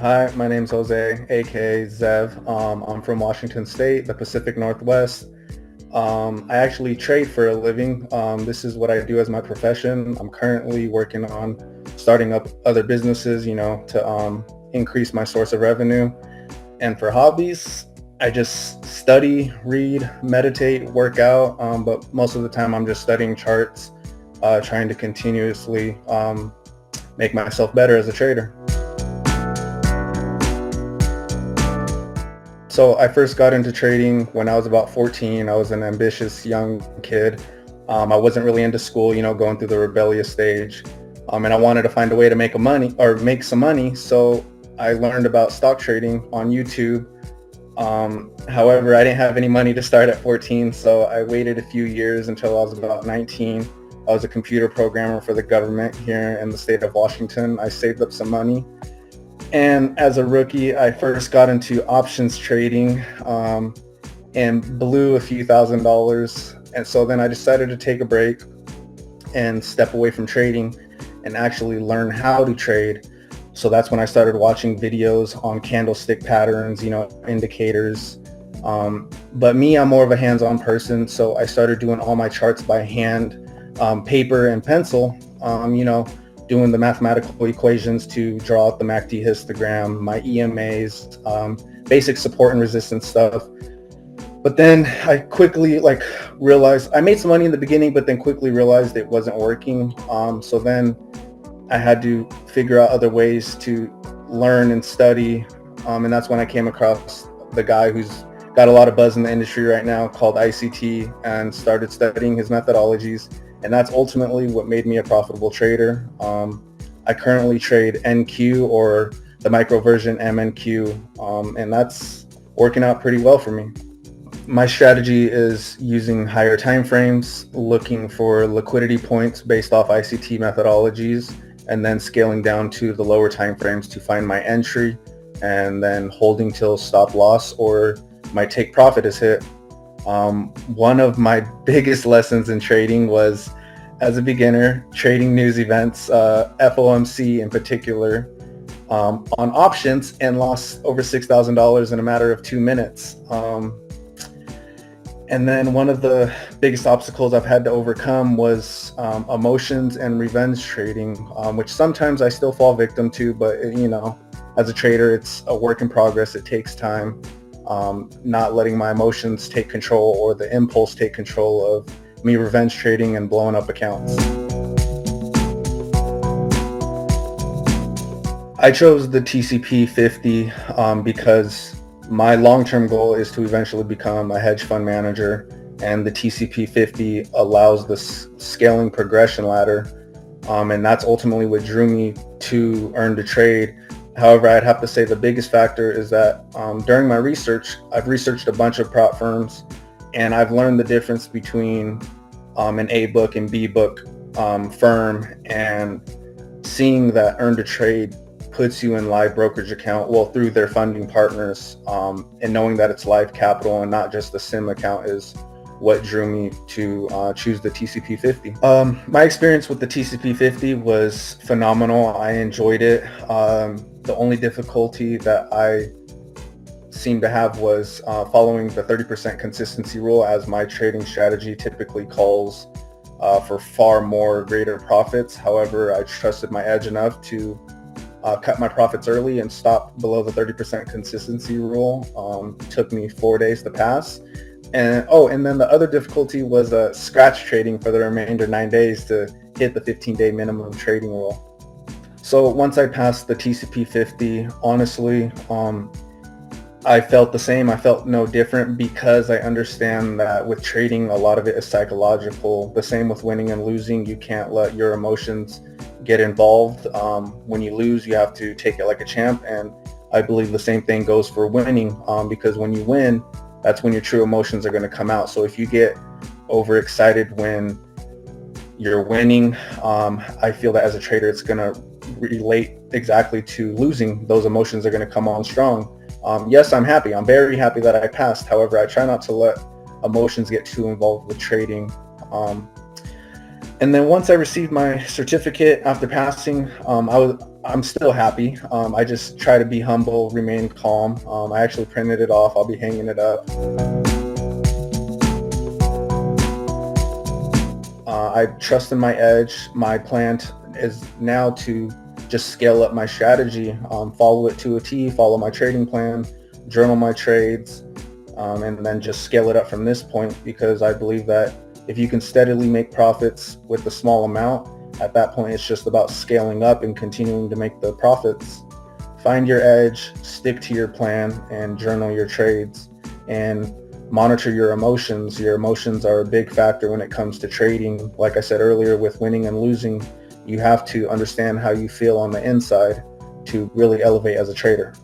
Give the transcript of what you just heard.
Hi, my name's Jose, aka Zev. I'm from Washington State, the Pacific Northwest. I actually trade for a living. This is what I do as my profession. I'm currently working on starting up other businesses, to increase my source of revenue. And for hobbies, I just study, read, meditate, work out. But most of the time, I'm just studying charts, trying to continuously make myself better as a trader. So I first got into trading when I was about 14. I was an ambitious young kid. I wasn't really into school, going through the rebellious stage. And I wanted to find a way to make some money. So I learned about stock trading on YouTube. However, I didn't have any money to start at 14. So I waited a few years until I was about 19. I was a computer programmer for the government here in the state of Washington. I saved up some money. And as a rookie, I first got into options trading and blew a few $1,000s. And so then I decided to take a break and step away from trading and actually learn how to trade. So that's when I started watching videos on candlestick patterns, indicators. But me, I'm more of a hands-on person. So I started doing all my charts by hand, paper and pencil, doing the mathematical equations to draw out the MACD histogram, my EMAs, basic support and resistance stuff. But then I quickly realized I made some money in the beginning, but then quickly realized it wasn't working. So then I had to figure out other ways to learn and study. And that's when I came across the guy who's got a lot of buzz in the industry right now called ICT, and started studying his methodologies. And that's ultimately what made me a profitable trader. I currently trade NQ, or the micro version MNQ, and that's working out pretty well for me. My strategy is using higher time frames, looking for liquidity points based off ICT methodologies, and then scaling down to the lower time frames to find my entry, and then holding till stop loss or my take profit is hit. One of my biggest lessons in trading was, as a beginner, trading news events, FOMC in particular, on options, and lost over $6,000 in a matter of 2 minutes. And then one of the biggest obstacles I've had to overcome was emotions and revenge trading, which sometimes I still fall victim to, but as a trader, it's a work in progress. It takes time. Not letting my emotions take control, or the impulse take control of me revenge trading and blowing up accounts. I chose the TCP 50 because my long-term goal is to eventually become a hedge fund manager, and the TCP 50 allows the scaling progression ladder, and that's ultimately what drew me to Earn2Trade. However, I'd have to say the biggest factor is that during my research, I've researched a bunch of prop firms, and I've learned the difference between an A book and B book firm, and seeing that Earn2Trade puts you in live brokerage account, well, through their funding partners, and knowing that it's live capital and not just a sim account is what drew me to choose the TCP 50. My experience with the TCP 50 was phenomenal. I enjoyed it. The only difficulty that I seemed to have was following the 30% consistency rule, as my trading strategy typically calls for far more greater profits. However, I trusted my edge enough to cut my profits early and stop below the 30% consistency rule. Took me 4 days to pass. And then the other difficulty was scratch trading for the remainder 9 days to hit the 15-day minimum trading rule. So once I passed the TCP 50, honestly, I felt the same. I felt no different, because I understand that with trading, a lot of it is psychological. The same with winning and losing. You can't let your emotions get involved. When you lose, you have to take it like a champ. And I believe the same thing goes for winning, because when you win, that's when your true emotions are going to come out. So if you get overexcited when you're winning, I feel that as a trader, it's going to relate exactly to losing. Those emotions are going to come on strong. Yes, I'm happy. I'm very happy that I passed. However, I try not to let emotions get too involved with trading. And then once I received my certificate after passing, I'm still happy. I just try to be humble, remain calm. I actually printed it off. I'll be hanging it up. I trust in my edge. My plan is now to just scale up my strategy, follow it to a T, follow my trading plan, journal my trades, and then just scale it up from this point, because I believe that if you can steadily make profits with a small amount, at that point it's just about scaling up and continuing to make the profits. Find your edge, stick to your plan, and journal your trades, and monitor your emotions. Your emotions are a big factor when it comes to trading. Like I said earlier, with winning and losing, you have to understand how you feel on the inside to really elevate as a trader.